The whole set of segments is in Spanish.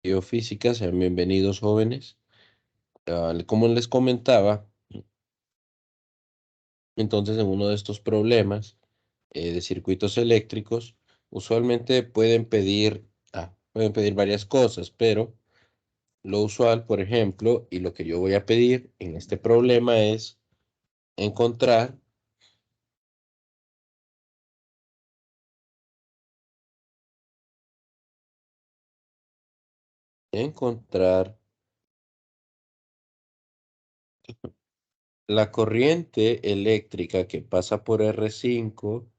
Biofísica, sean bienvenidos jóvenes. Como les comentaba, entonces en uno de estos problemas de circuitos eléctricos, usualmente pueden pedir varias cosas, pero lo usual, por ejemplo, y lo que yo voy a pedir en este problema es encontrar, encontrar la corriente eléctrica que pasa por R5,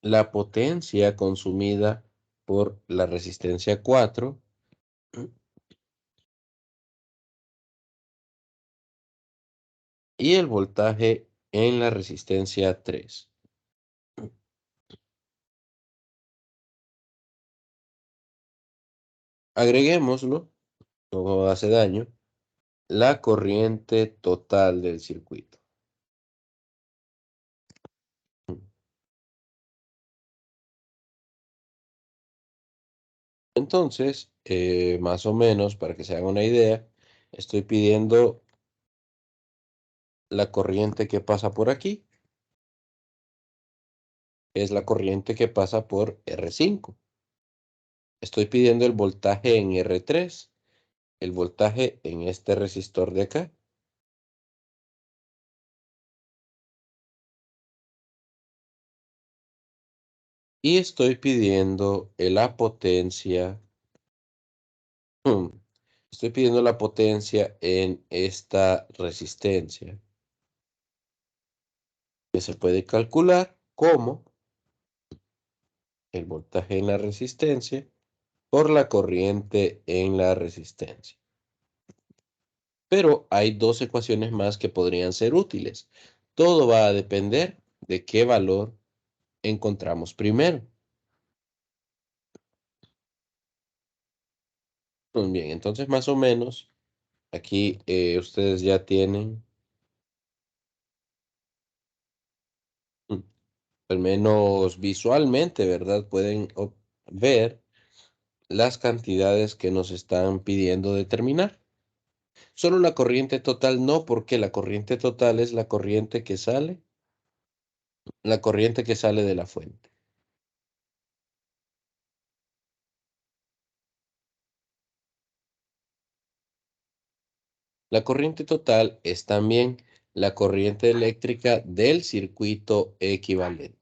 la potencia consumida por la resistencia 4 y el voltaje en la resistencia 3. Agreguémoslo, no hace daño, la corriente total del circuito. Entonces, más o menos, para que se hagan una idea, estoy pidiendo la corriente que pasa por aquí, que es la corriente que pasa por R5. Estoy pidiendo el voltaje en R3, el voltaje en este resistor de acá. Y estoy pidiendo la potencia. Estoy pidiendo la potencia en esta resistencia, que se puede calcular como el voltaje en la resistencia por la corriente en la resistencia. Pero hay dos ecuaciones más que podrían ser útiles. Todo va a depender de qué valor encontramos primero. Muy bien, entonces más o menos aquí ustedes ya tienen mm, al menos visualmente, ¿verdad? Pueden ver las cantidades que nos están pidiendo determinar. Solo la corriente total no, porque la corriente total es la corriente que sale de la fuente. La corriente total es también la corriente eléctrica del circuito equivalente.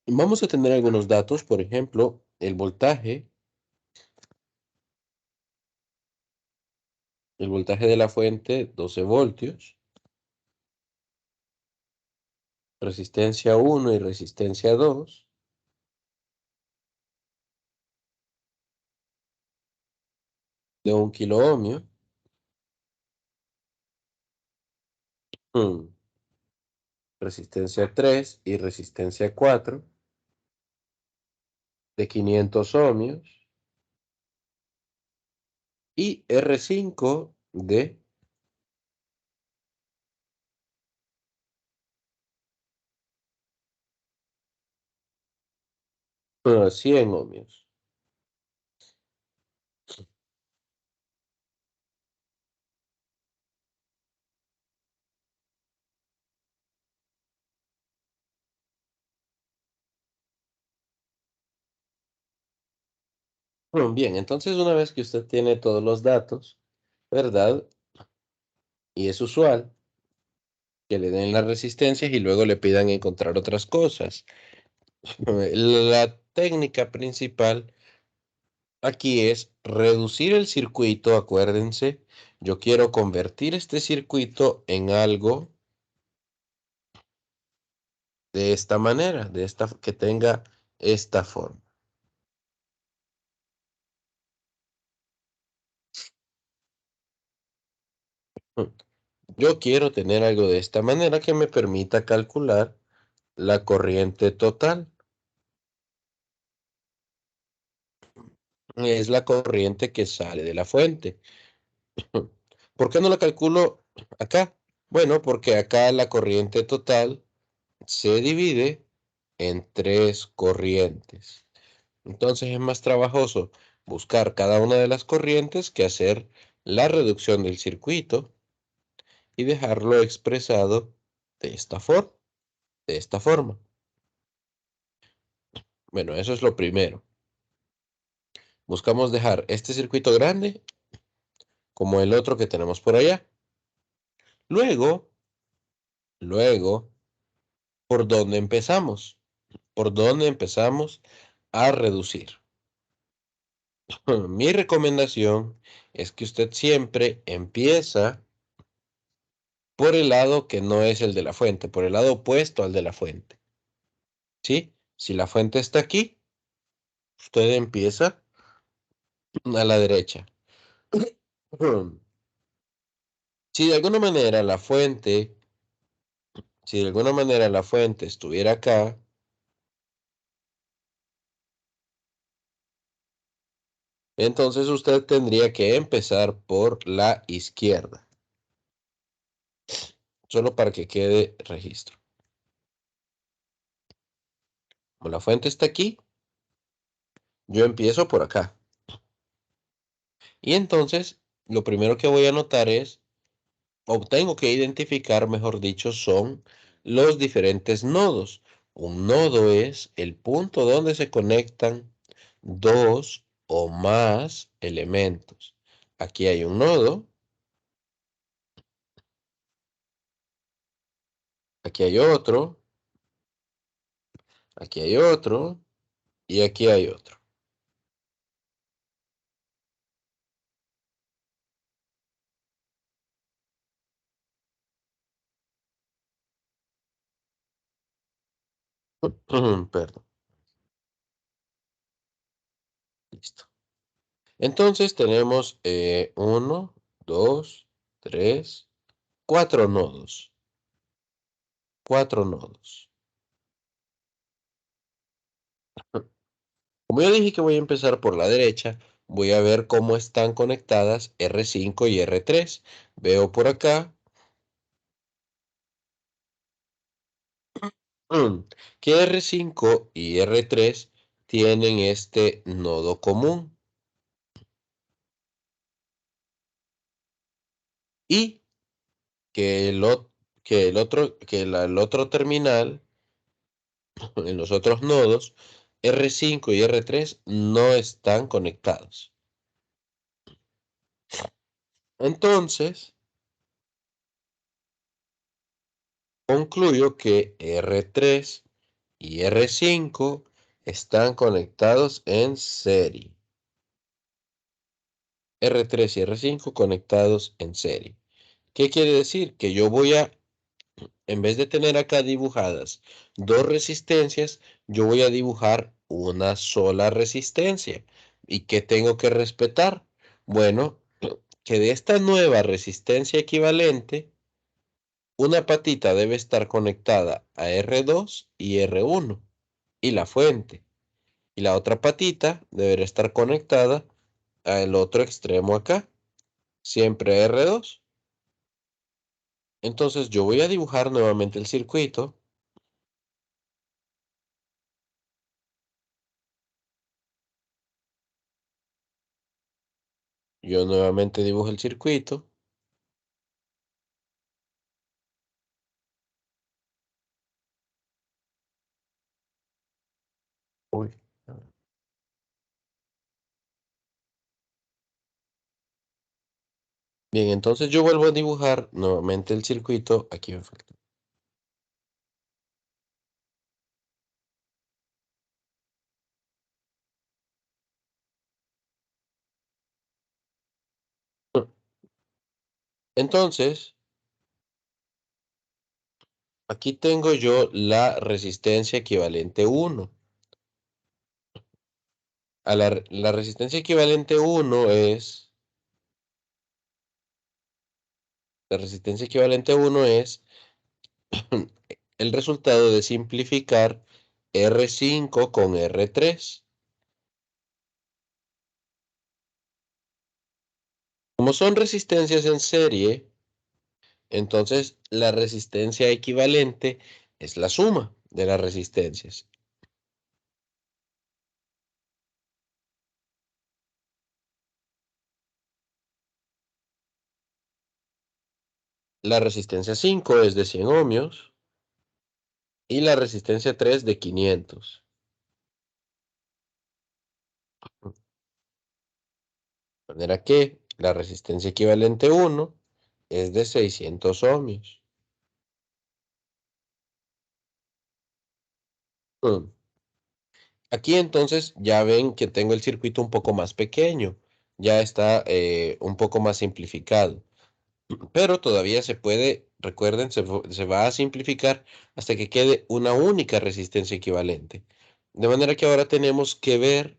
Vamos a tener algunos datos, por ejemplo, el voltaje de la fuente, 12 voltios, resistencia 1 y resistencia 2, de 1 kilo ohmio. mm, Resistencia 3 y resistencia 4 de 500 ohmios y R5 de 100 ohmios. Bien, entonces una vez que usted tiene todos los datos, ¿verdad? Y es usual que le den las resistencias y luego le pidan encontrar otras cosas. La técnica principal aquí es reducir el circuito, acuérdense, yo quiero convertir este circuito en algo de esta manera, que tenga esta forma. Yo quiero tener algo de esta manera que me permita calcular la corriente total. Es la corriente que sale de la fuente. ¿Por qué no la calculo acá? Bueno, porque acá la corriente total se divide en 3 corrientes. Entonces es más trabajoso buscar cada una de las corrientes que hacer la reducción del circuito y dejarlo expresado de esta forma. Bueno, eso es lo primero. Buscamos dejar este circuito grande como el otro que tenemos por allá. Luego, ¿por dónde empezamos? ¿Por dónde empezamos a reducir? Mi recomendación es que usted siempre empieza por el lado que no es el de la fuente, por el lado opuesto al de la fuente. ¿Sí? Si la fuente está aquí, usted empieza a la derecha. Si de alguna manera la fuente, si de alguna manera la fuente estuviera acá, entonces usted tendría que empezar por la izquierda, solo para que quede registro. Como la fuente está aquí, yo empiezo por acá. Y entonces, lo primero que voy a anotar es, o tengo que identificar, mejor dicho, son los diferentes nodos. Un nodo es el punto donde se conectan dos o más elementos. Aquí hay un nodo, aquí hay otro, aquí hay otro y aquí hay otro. Perdón, listo. Entonces tenemos 1, 2, 3, 4 nodos. 4 nodos. Como yo dije que voy a empezar por la derecha, voy a ver cómo están conectadas R5 y R3. Veo por acá que R5 y R3 tienen este nodo común y que el otro terminal, en los otros nodos, R5 y R3 no están conectados. Entonces, concluyo que R3 y R5 están conectados en serie. R3 y R5 conectados en serie. ¿Qué quiere decir? Que yo voy a, en vez de tener acá dibujadas dos resistencias, yo voy a dibujar una sola resistencia. ¿Y qué tengo que respetar? Bueno, que de esta nueva resistencia equivalente, una patita debe estar conectada a R2 y R1 y la fuente. Y la otra patita debería estar conectada al otro extremo acá, siempre R2. Entonces yo voy a dibujar nuevamente el circuito. Yo nuevamente dibujo el circuito. Uy. Bien, entonces yo vuelvo a dibujar nuevamente el circuito. Aquí me falta. Entonces, aquí tengo yo la resistencia equivalente 1. La resistencia equivalente 1 es, la resistencia equivalente 1 es el resultado de simplificar R5 con R3. Como son resistencias en serie, entonces la resistencia equivalente es la suma de las resistencias. La resistencia 5 es de 100 ohmios y la resistencia 3 de 500. De manera que la resistencia equivalente 1 es de 600 ohmios. Mm. Aquí entonces ya ven que tengo el circuito un poco más pequeño, ya está un poco más simplificado, pero todavía se puede, recuerden, se va a simplificar hasta que quede una única resistencia equivalente. De manera que ahora tenemos que ver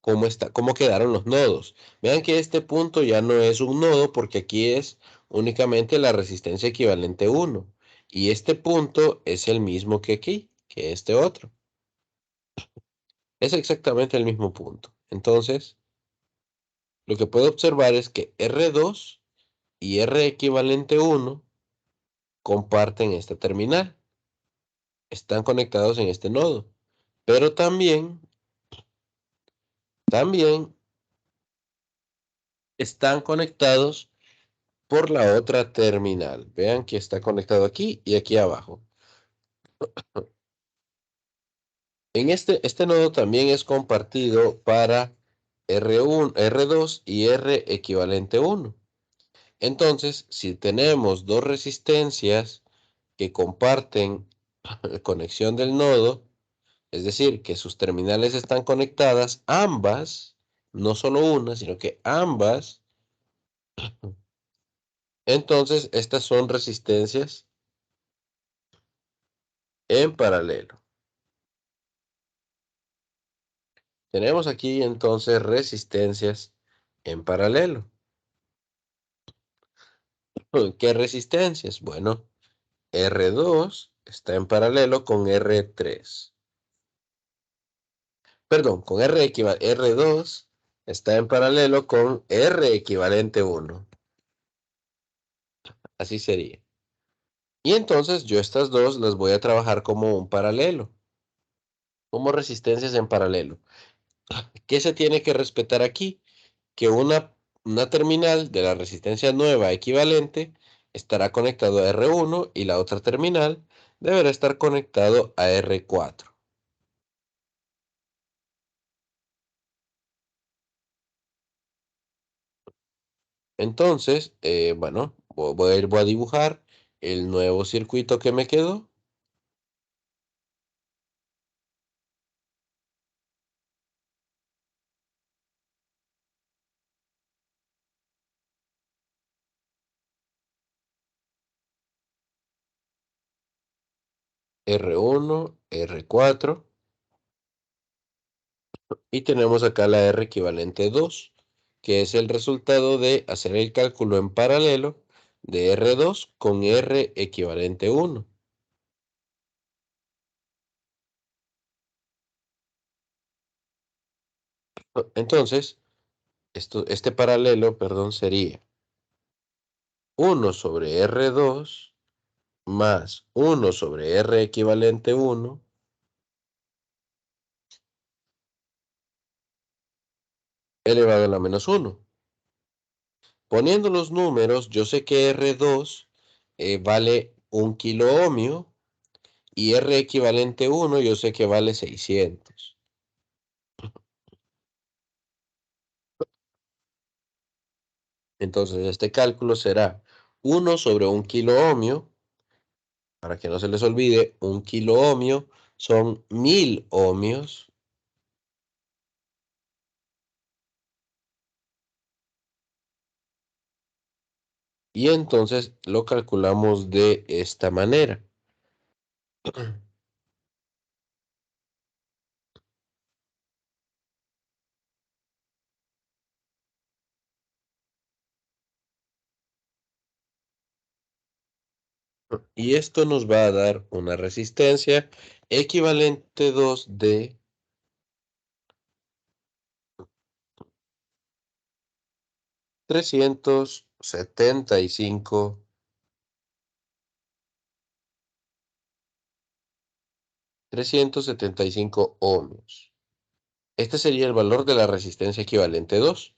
cómo quedaron los nodos. Vean que este punto ya no es un nodo porque aquí es únicamente la resistencia equivalente 1. Y este punto es el mismo que aquí, que este otro. Es exactamente el mismo punto. Entonces, lo que puedo observar es que R2 y R equivalente 1 comparten esta terminal. Están conectados en este nodo. Pero también están conectados por la otra terminal. Vean que está conectado aquí y aquí abajo. En este nodo también es compartido para R1, R2 y R equivalente 1. Entonces, si tenemos dos resistencias que comparten conexión del nodo, es decir, que sus terminales están conectadas, ambas, no solo una, sino que ambas, entonces estas son resistencias en paralelo. Tenemos aquí entonces resistencias en paralelo. ¿Qué resistencias? Bueno, R2 está en paralelo con R3. Perdón, con R equivalente. R2 está en paralelo con R equivalente 1. Así sería. Y entonces yo estas dos las voy a trabajar como un paralelo, como resistencias en paralelo. ¿Qué se tiene que respetar aquí? Que una terminal de la resistencia nueva equivalente estará conectado a R1 y la otra terminal deberá estar conectado a R4. Entonces, bueno, vuelvo a dibujar el nuevo circuito que me quedó. R1, R4 y tenemos acá la R equivalente 2, que es el resultado de hacer el cálculo en paralelo de R2 con R equivalente 1. Entonces, este paralelo, perdón, sería 1 sobre R2 más 1 sobre R equivalente 1 elevado a la menos 1. Poniendo los números, yo sé que R2 vale 1 kilo ohmio y R equivalente 1 yo sé que vale 600. Entonces, este cálculo será 1 sobre 1 kilo ohmio. Para que no se les olvide, 1 kilo ohmio son 1000 ohmios. Y entonces lo calculamos de esta manera. Y esto nos va a dar una resistencia equivalente 2 de 375 375 ohmios. Este sería el valor de la resistencia equivalente 2.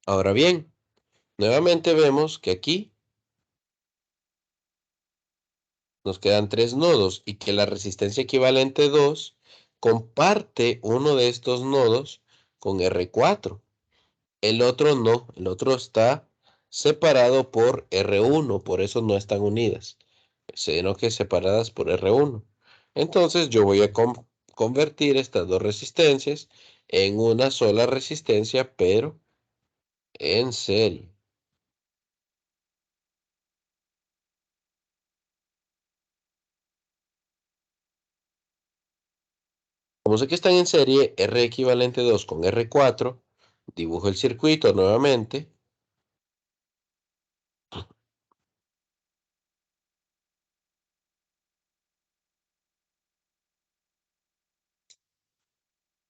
Ahora bien, nuevamente vemos que aquí nos quedan 3 nodos y que la resistencia equivalente 2 comparte uno de estos nodos con R4. El otro no, el otro está separado por R1, por eso no están unidas, sino que separadas por R1. Entonces yo voy a convertir estas dos resistencias en una sola resistencia, pero en serie. Como sé que están en serie, R equivalente 2 con R4, dibujo el circuito nuevamente.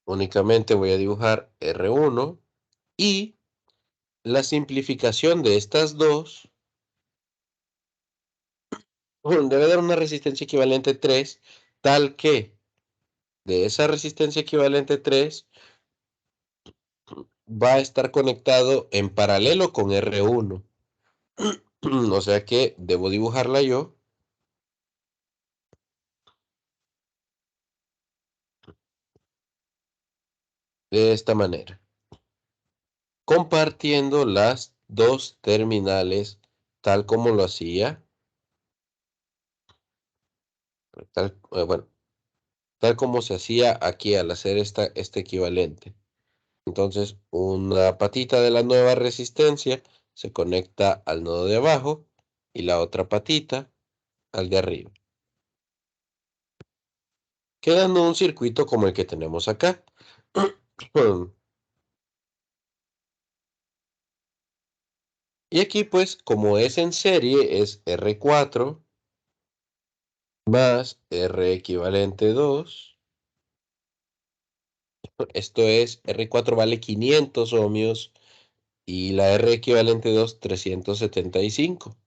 Únicamente voy a dibujar R1 y la simplificación de estas dos debe dar una resistencia equivalente 3, tal que de esa resistencia equivalente 3 va a estar conectado en paralelo con R1. O sea que debo dibujarla yo de esta manera, compartiendo las dos terminales tal como lo hacía, bueno, tal como se hacía aquí al hacer este equivalente. Entonces, una patita de la nueva resistencia se conecta al nodo de abajo y la otra patita al de arriba, quedando un circuito como el que tenemos acá. Y aquí, pues, como es en serie, es R4 más R equivalente 2. Esto es, R4 vale 500 ohmios y la R equivalente 2, 375.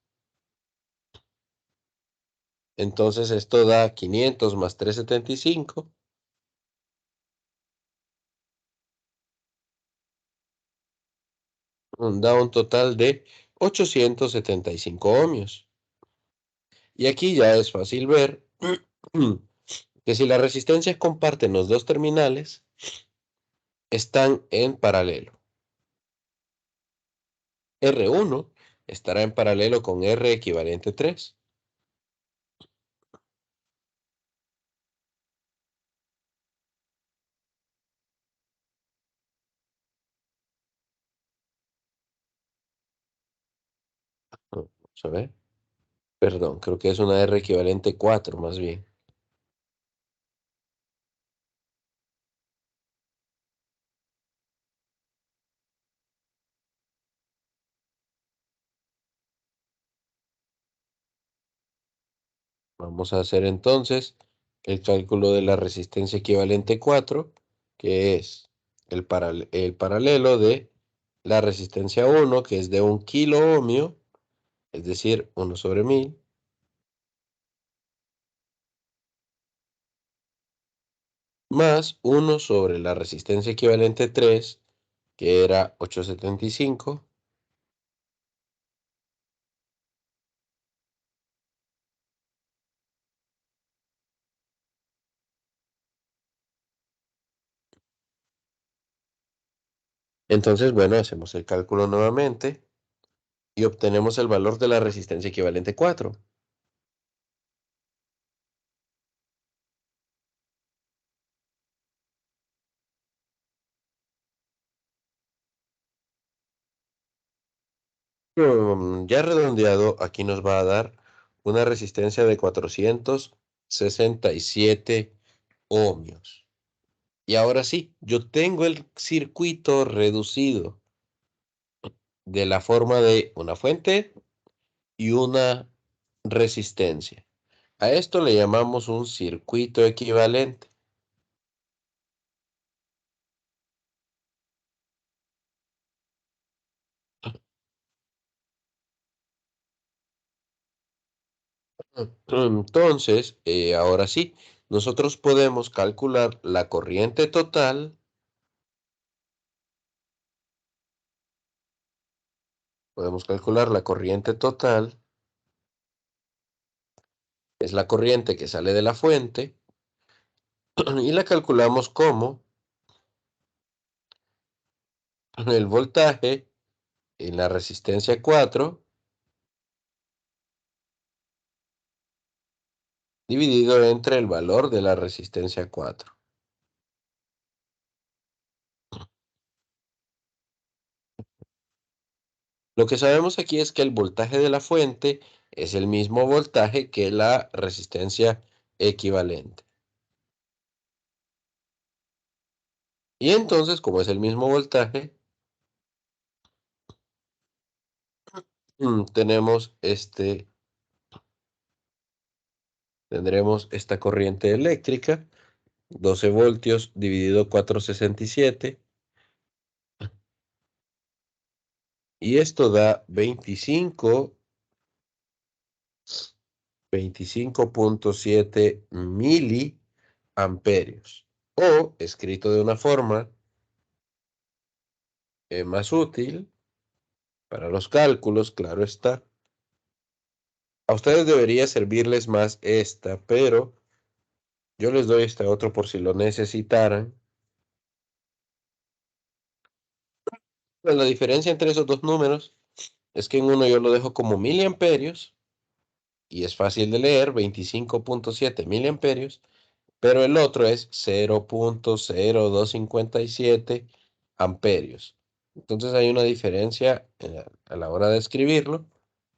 Entonces, esto da 500 más 375. Da un total de 875 ohmios. Y aquí ya es fácil ver que si las resistencias comparten los dos terminales, están en paralelo. R1 estará en paralelo con R equivalente 3. Vamos a ver. Perdón, creo que es una R equivalente 4 más bien. Vamos a hacer entonces el cálculo de la resistencia equivalente 4, que es el paralelo de la resistencia 1, que es de 1 kilo ohmio, es decir, 1/1000, más 1 sobre la resistencia equivalente 3, que era 875. Entonces, bueno, hacemos el cálculo nuevamente y obtenemos el valor de la resistencia equivalente 4. Ya redondeado, aquí nos va a dar una resistencia de 467 ohmios. Y ahora sí, yo tengo el circuito reducido de la forma de una fuente y una resistencia. A esto le llamamos un circuito equivalente. Entonces, ahora sí, nosotros podemos calcular la corriente total. Podemos calcular la corriente total. Es la corriente que sale de la fuente. Y la calculamos como el voltaje en la resistencia 4 dividido entre el valor de la resistencia 4. Lo que sabemos aquí es que el voltaje de la fuente es el mismo voltaje que la resistencia equivalente. Y entonces, como es el mismo voltaje, tenemos tendremos esta corriente eléctrica, 12 voltios dividido 467, y esto da 25.7 miliamperios. O, escrito de una forma más útil para los cálculos, claro está. A ustedes debería servirles más esta, pero yo les doy este otro por si lo necesitaran. Pues la diferencia entre esos dos números es que en uno yo lo dejo como miliamperios y es fácil de leer, 25.7 miliamperios, pero el otro es 0.0257 amperios. Entonces hay una diferencia a la hora de escribirlo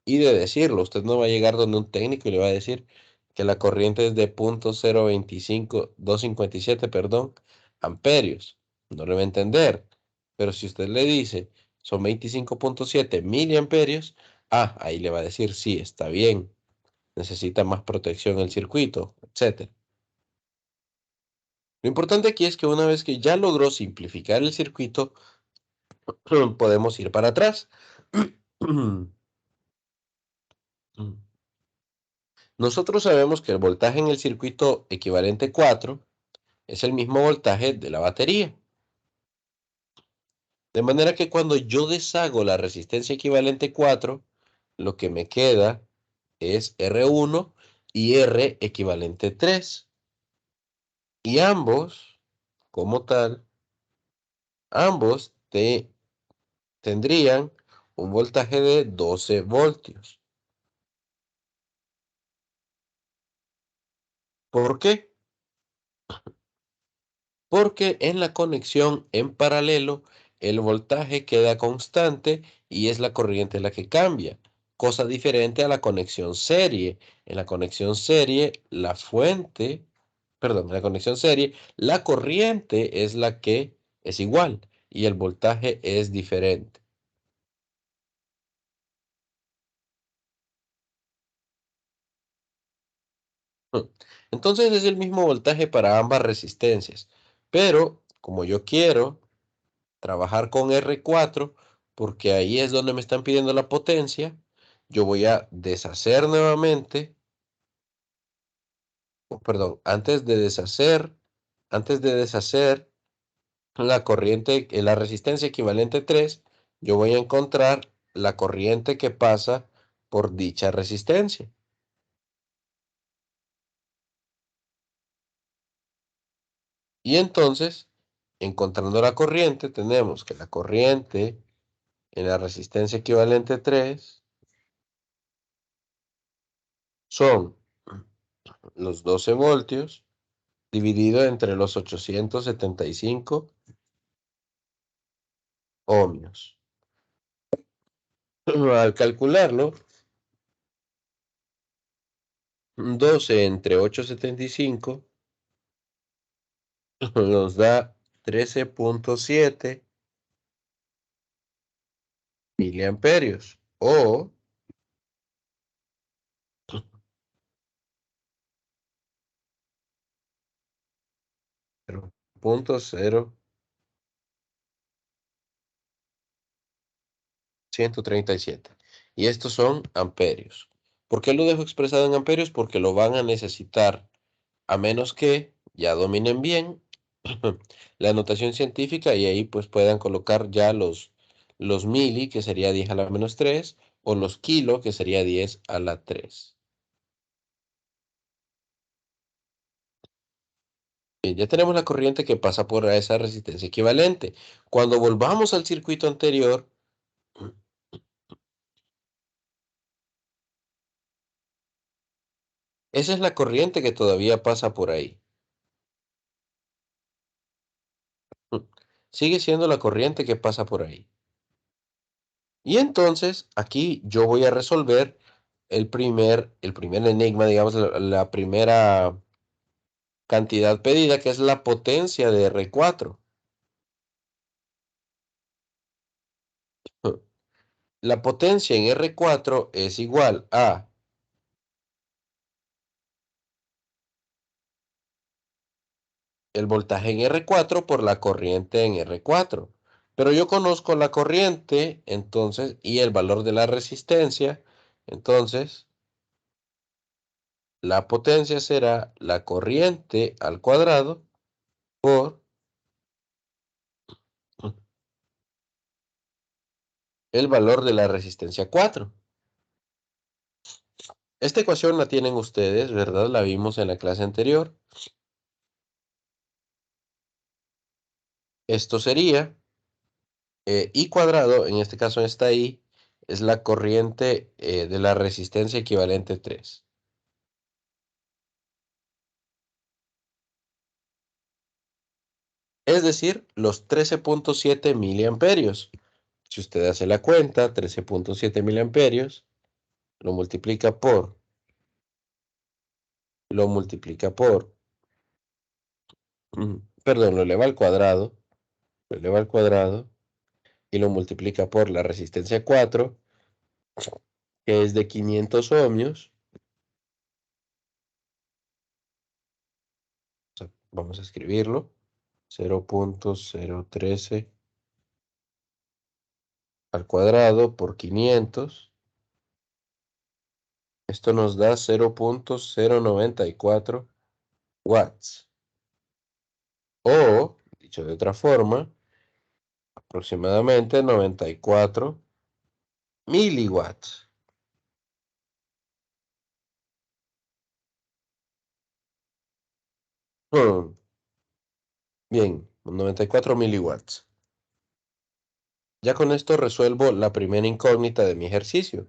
y de decirlo. Usted no va a llegar donde un técnico y le va a decir que la corriente es de 0.0257, perdón, amperios. No le va a entender. Pero si usted le dice son 25.7 miliamperios, ahí le va a decir sí, está bien. Necesita más protección el circuito, etcétera. Lo importante aquí es que una vez que ya logró simplificar el circuito, podemos ir para atrás. Nosotros sabemos que el voltaje en el circuito equivalente 4 es el mismo voltaje de la batería. De manera que cuando yo deshago la resistencia equivalente 4, lo que me queda es R1 y R equivalente 3. Y ambos, como tal, ambos tendrían un voltaje de 12 voltios. ¿Por qué? Porque en la conexión en paralelo el voltaje queda constante y es la corriente la que cambia, cosa diferente a la conexión serie. En la conexión serie, en la conexión serie, la corriente es la que es igual y el voltaje es diferente. Entonces es el mismo voltaje para ambas resistencias, pero como yo quiero trabajar con R4, porque ahí es donde me están pidiendo la potencia, yo voy a deshacer nuevamente, perdón, antes de deshacer la corriente, la resistencia equivalente 3, yo voy a encontrar la corriente que pasa por dicha resistencia. Y entonces, encontrando la corriente, tenemos que la corriente en la resistencia equivalente 3 son los 12 voltios dividido entre los 875 ohmios. Al calcularlo, 12 entre 875 nos da 13.7 miliamperios o 0.0137. Y estos son amperios. ¿Por qué lo dejo expresado en amperios? Porque lo van a necesitar, a menos que ya dominen bien la notación científica y ahí pues puedan colocar ya los mili, que sería 10 a la menos 3, o los kilo, que sería 10 a la 3. Bien, ya tenemos la corriente que pasa por esa resistencia equivalente. Cuando volvamos al circuito anterior, esa es la corriente que todavía pasa por ahí. Sigue siendo la corriente que pasa por ahí. Y entonces aquí yo voy a resolver el primer enigma, digamos, la primera cantidad pedida, que es la potencia de R4. La potencia en R4 es igual a el voltaje en R4 por la corriente en R4. Pero yo conozco la corriente, entonces, y el valor de la resistencia. Entonces, la potencia será la corriente al cuadrado por el valor de la resistencia 4. Esta ecuación la tienen ustedes, ¿verdad? La vimos en la clase anterior. Esto sería I cuadrado, en este caso esta I, es la corriente de la resistencia equivalente 3. Es decir, los 13.7 miliamperios. Si usted hace la cuenta, 13.7 miliamperios, lo multiplica por, perdón, lo eleva al cuadrado y lo multiplica por la resistencia 4, que es de 500 ohmios. O sea, vamos a escribirlo, 0.013 al cuadrado por 500. Esto nos da 0.094 watts. O, dicho de otra forma, aproximadamente 94 miliwatts. Hmm, bien, 94 miliwatts. Ya con esto resuelvo la primera incógnita de mi ejercicio.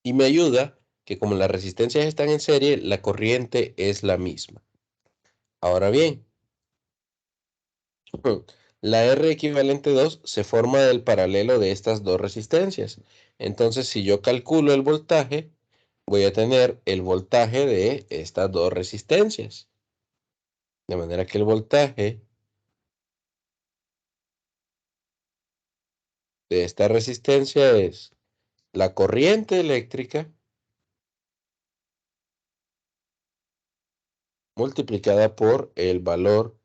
Y me ayuda que como las resistencias están en serie, la corriente es la misma. Ahora bien, la R equivalente 2 se forma del paralelo de estas dos resistencias. Entonces, si yo calculo el voltaje, voy a tener el voltaje de estas dos resistencias. De manera que el voltaje de esta resistencia es la corriente eléctrica multiplicada por el valor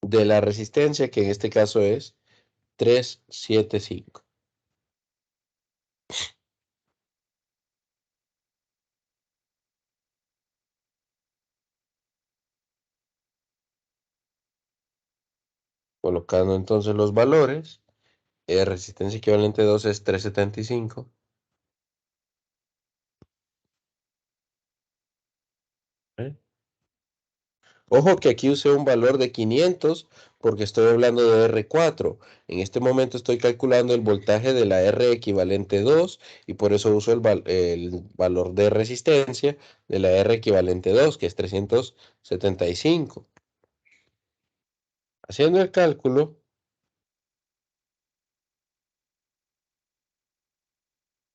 de la resistencia, que en este caso es 375. Colocando entonces los valores, resistencia equivalente 2 es 375. ¿Eh? Ojo que aquí usé un valor de 500 porque estoy hablando de R4. En este momento estoy calculando el voltaje de la R equivalente 2 y por eso uso el valor de resistencia de la R equivalente 2, que es 375. Haciendo el cálculo,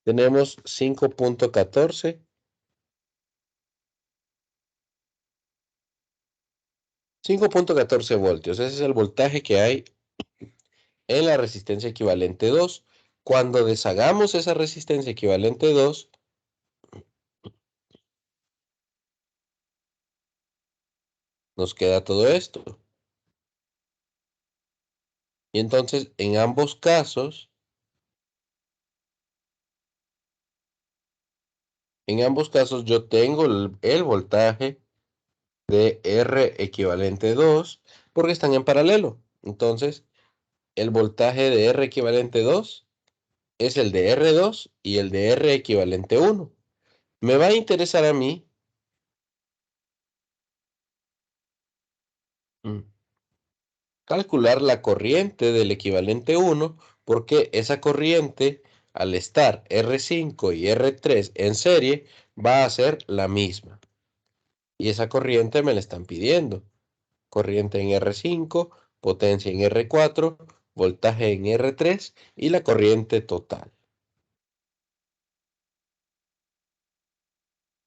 tenemos 5.14 voltios. Ese es el voltaje que hay en la resistencia equivalente 2. Cuando deshagamos esa resistencia equivalente 2, nos queda todo esto. Y entonces, en ambos casos, En ambos casos yo tengo el voltaje de R equivalente 2 porque están en paralelo. Entonces, el voltaje de R equivalente 2 es el de R2 y el de R equivalente 1. Me va a interesar a mí mm, calcular la corriente del equivalente 1 porque esa corriente al estar R5 y R3 en serie va a ser la misma. Y esa corriente me la están pidiendo. Corriente en R5, potencia en R4, voltaje en R3 y la corriente total.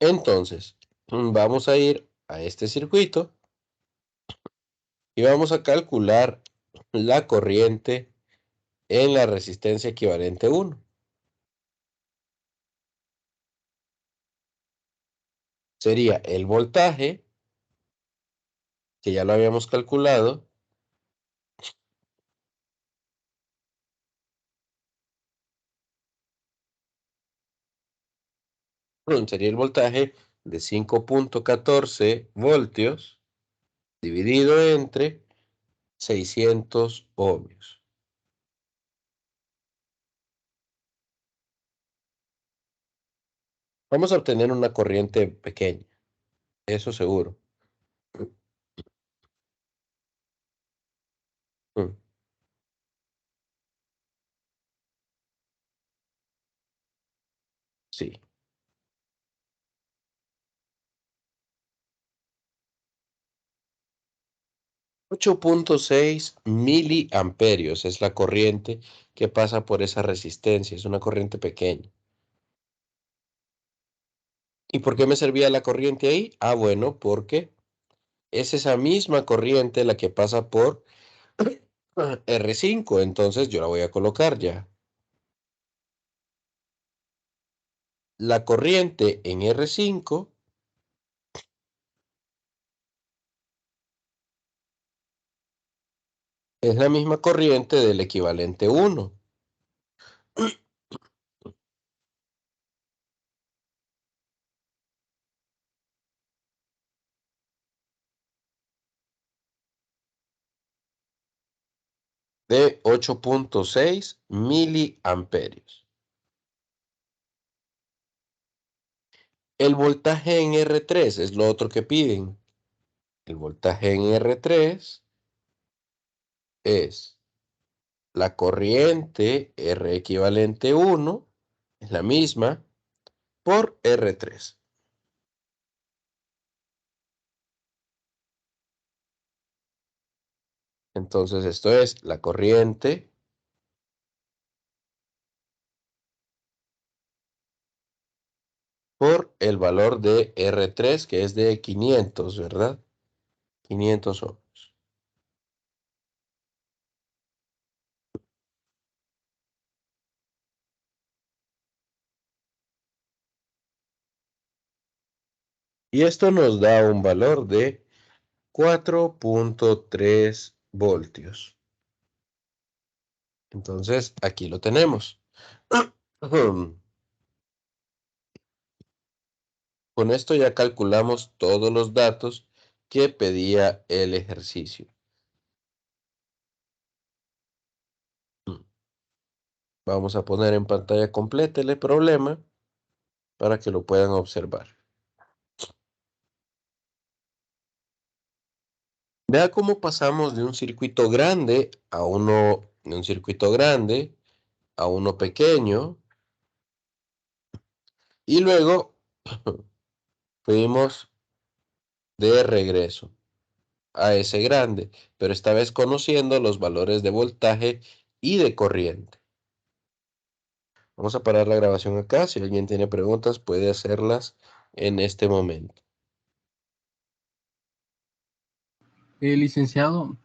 Entonces, vamos a ir a este circuito y vamos a calcular la corriente en la resistencia equivalente 1. Sería el voltaje, que ya lo habíamos calculado, sería el voltaje de 5.14 voltios dividido entre 600 ohmios. Vamos a obtener una corriente pequeña, eso seguro. Mm, Sí. 8.6 miliamperios es la corriente que pasa por esa resistencia. Es una corriente pequeña. ¿Y por qué me servía la corriente ahí? Ah, bueno, porque es esa misma corriente la que pasa por R5. Entonces yo la voy a colocar ya. La corriente en R5 es la misma corriente del equivalente 1 de 8.6 miliamperios. El voltaje en R3 es lo otro que piden. El voltaje en R3 es la corriente R equivalente 1, es la misma, por R3. Entonces esto es la corriente por el valor de R3, que es de 500, ¿verdad? 500 ohmios. Y esto nos da un valor de 4.3 voltios. Entonces, aquí lo tenemos. Con esto ya calculamos todos los datos que pedía el ejercicio. Vamos a poner en pantalla completa el problema para que lo puedan observar. Vea cómo pasamos de un circuito grande a uno, de un circuito grande a uno pequeño y luego fuimos de regreso a ese grande, pero esta vez conociendo los valores de voltaje y de corriente. Vamos a parar la grabación acá. Si alguien tiene preguntas, puede hacerlas en este momento. Licenciado,